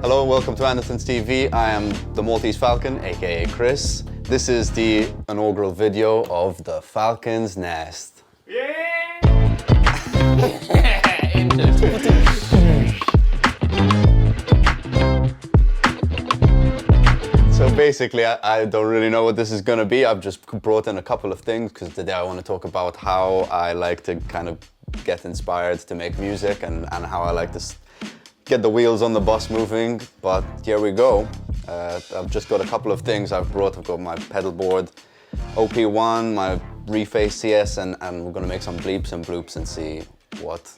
Hello and welcome to Andertons TV. I am the Maltese Falcon, aka Chris. This is the inaugural video of the Falcon's Nest. Yeah! So basically, I don't really know what this is going to be. I've just brought in a couple of things because today I want to talk about how I like to kind of get inspired to make music and how I like to get the wheels on the bus moving. But here we go. I've just got a couple of things I've brought. I've got my Pedalboard OP1, my Reface CS, and we're going to make some bleeps and bloops and see what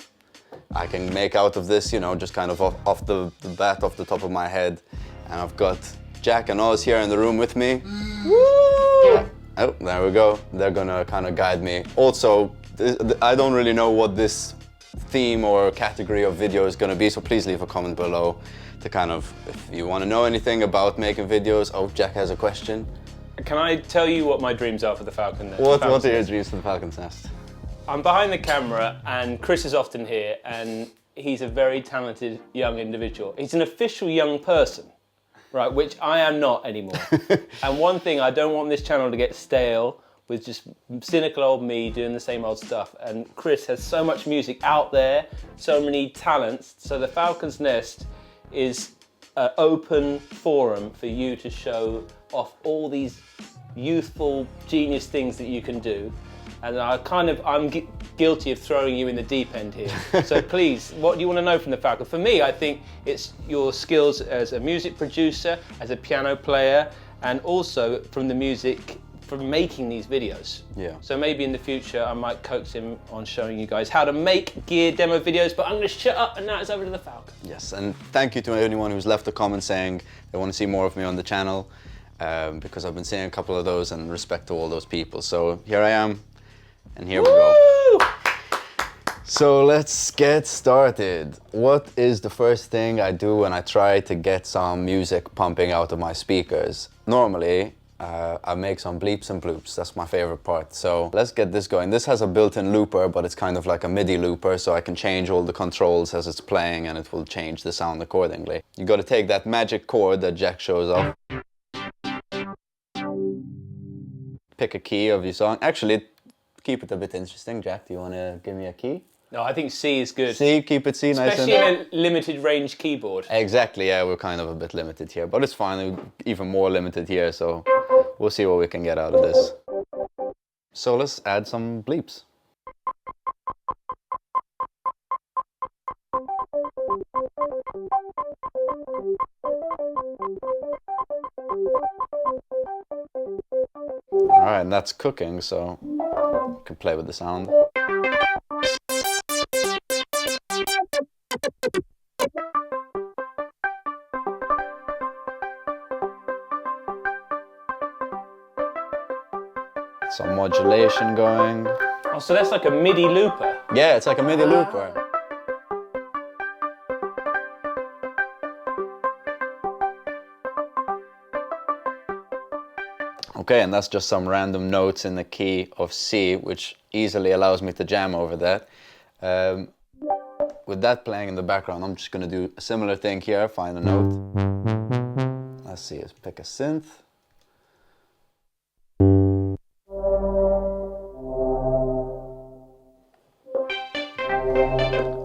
I can make out of this, you know, just kind of off the bat, off the top of my head. And I've got Jack and Oz here in the room with me. Woo! Oh, there we go. They're gonna kind of guide me. Also, I don't really know what this theme or category of video is gonna be, so please leave a comment below to kind of, if you want to know anything about making videos. Oh, Jack has a question. Can I tell you what my dreams are for the Falcon Nest? What are your dreams for the Falcon's Nest? I'm behind the camera and Chris is often here and he's a very talented young individual. He's an official young person. Right, which I am not anymore. And one thing, I don't want this channel to get stale with just cynical old me doing the same old stuff. And Chris has so much music out there, so many talents. So the Falcon's Nest is an open forum for you to show off all these youthful genius things that you can do. And I'm guilty of throwing you in the deep end here. So please, what do you want to know from the Falcon? For me, I think it's your skills as a music producer, as a piano player, and also from the music, from making these videos. Yeah. So maybe in the future, I might coax him on showing you guys how to make gear demo videos, but I'm going to shut up and now it's over to the Falcon. Yes, and thank you to anyone who's left a comment saying they want to see more of me on the channel, because I've been seeing a couple of those, and respect to all those people. So here I am. And here we go. So let's get started. What is the first thing I do when I try to get some music pumping out of my speakers? Normally, I make some bleeps and bloops. That's my favorite part. So let's get this going. This has a built-in looper, but it's kind of like a MIDI looper, so I can change all the controls as it's playing and it will change the sound accordingly. You got to take that magic chord that Jack shows off. Pick a key of your song. Actually, keep it a bit interesting. Jack, do you want to give me a key? No, I think C is good. C, keep it C, nice and... Especially in a limited range keyboard. Exactly, yeah, we're kind of a bit limited here, but it's fine, we're even more limited here, so we'll see what we can get out of this. So let's add some bleeps. Alright, and that's cooking, so you can play with the sound. Some modulation going. Oh, so that's like a MIDI looper? Yeah, it's like a MIDI looper. Okay, and that's just some random notes in the key of C, which easily allows me to jam over that. With that playing in the background, I'm just going to do a similar thing here, find a note. Let's see, let's pick a synth.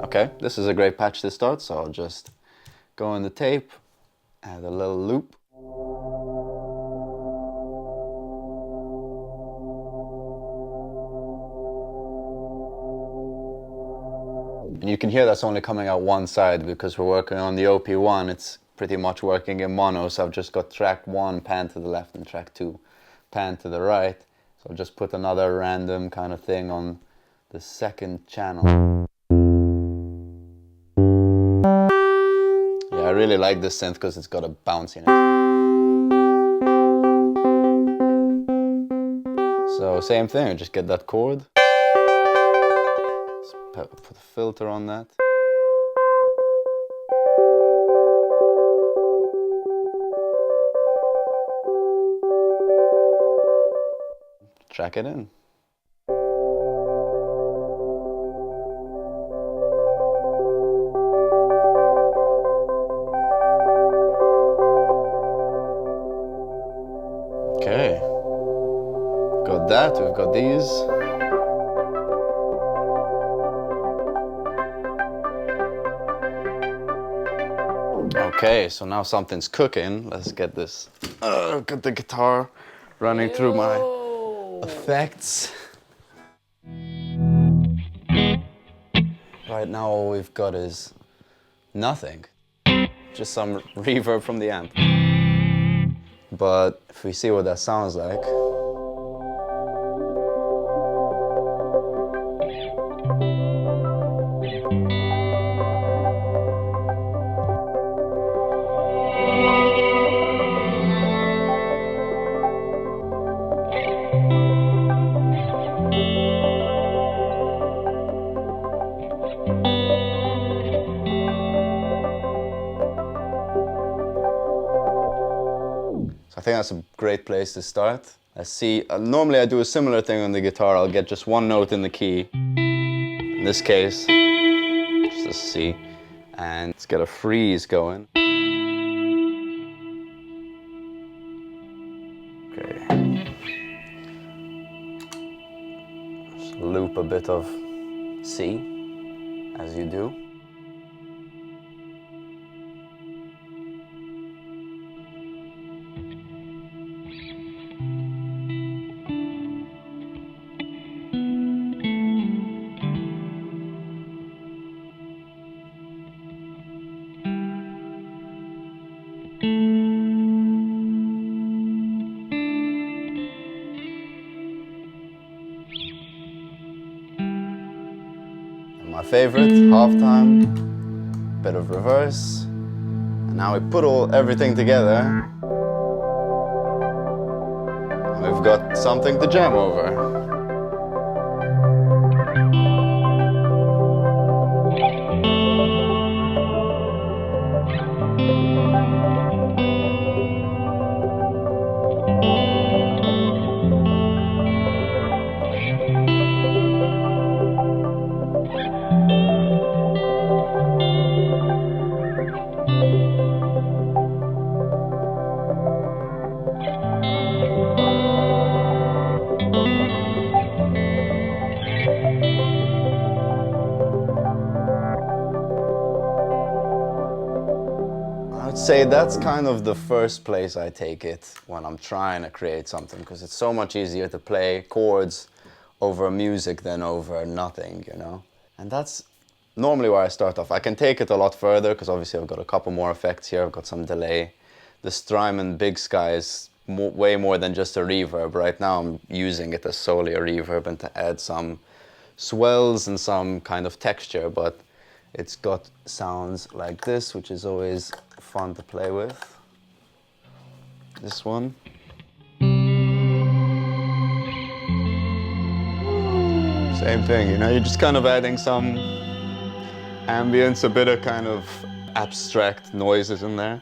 Okay, this is a great patch to start, so I'll just go in the tape, add a little loop. And you can hear that's only coming out one side because we're working on the OP1. It's pretty much working in mono, so I've just got track 1 pan to the left and track 2 pan to the right. So I'll just put another random kind of thing on the second channel. Yeah, I really like this synth because it's got a bounce in it. So same thing, just get that chord. Put a filter on that. Track it in. that, we've got these. Okay, so now something's cooking. Let's get this, get the guitar running through my effects. Right now all we've got is nothing, just some reverb from the amp. But if we see what that sounds like. I think that's a great place to start. Let's see, normally I do a similar thing on the guitar. I'll get just one note in the key. In this case, just a C. And let's get a freeze going. Okay. Just loop a bit of C, as you do. My favorite, halftime, bit of reverse, and now we put everything together, and we've got something to jam over. Say that's kind of the first place I take it when I'm trying to create something, because it's so much easier to play chords over music than over nothing, you know? And that's normally where I start off. I can take it a lot further because obviously I've got a couple more effects here. I've got some delay. The Strymon Big Sky is way more than just a reverb. Right now I'm using it as solely a reverb and to add some swells and some kind of texture, but it's got sounds like this, which is always fun to play with. This one. Same thing, you know, you're just kind of adding some ambience, a bit of kind of abstract noises in there.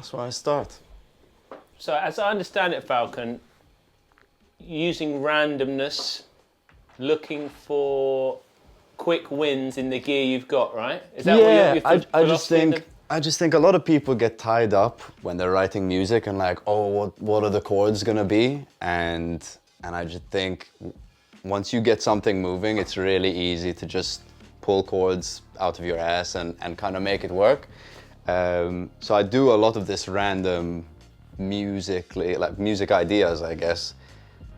that's where I start. So as I understand it, Falcon, using randomness, looking for quick wins in the gear you've got, right? Is that what I just think a lot of people get tied up when they're writing music and like, oh, what are the chords gonna be? And I just think once you get something moving, it's really easy to just pull chords out of your ass and kind of make it work. So I do a lot of this random music ideas, I guess,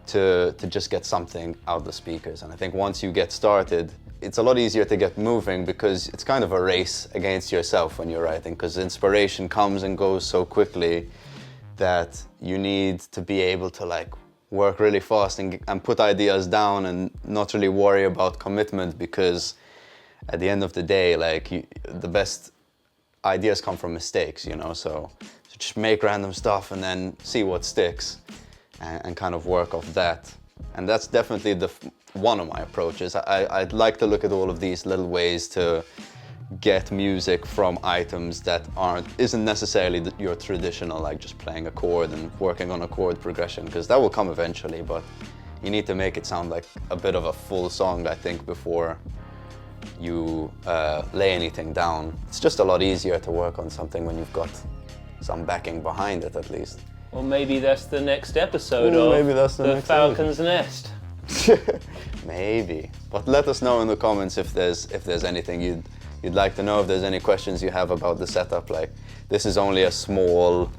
to just get something out the speakers. And I think once you get started, it's a lot easier to get moving because it's kind of a race against yourself when you're writing, because inspiration comes and goes so quickly that you need to be able to like work really fast and put ideas down and not really worry about commitment, because at the end of the day, like the best ideas come from mistakes, you know, so just make random stuff and then see what sticks and kind of work off that. And that's definitely one of my approaches. I'd like to look at all of these little ways to get music from items that isn't necessarily your traditional, like just playing a chord and working on a chord progression, because that will come eventually, but you need to make it sound like a bit of a full song, I think, before you lay anything down. It's just a lot easier to work on something when you've got some backing behind it, at least. Well, maybe that's the next episode of maybe that's the next Falcon's Nest. Maybe, but let us know in the comments if there's anything you'd like to know, if there's any questions you have about the setup. Like, this is only a small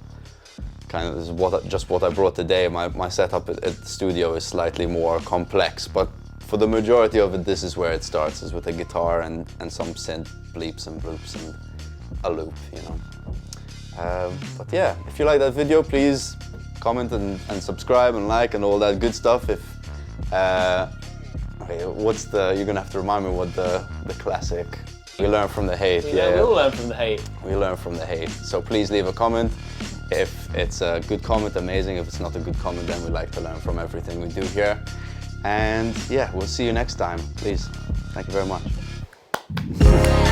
kind of just what I brought today. My setup at the studio is slightly more complex, but for the majority of it, this is where it starts, is with a guitar and some synth, bleeps and bloops and a loop, you know. But yeah, if you like that video, please comment and subscribe and like and all that good stuff. If okay, you're gonna have to remind me what the classic. We learn from the hate. We all learn from the hate. We learn from the hate. So please leave a comment. If it's a good comment, amazing. If it's not a good comment, then we like to learn from everything we do here. And yeah, we'll see you next time. Please. Thank you very much.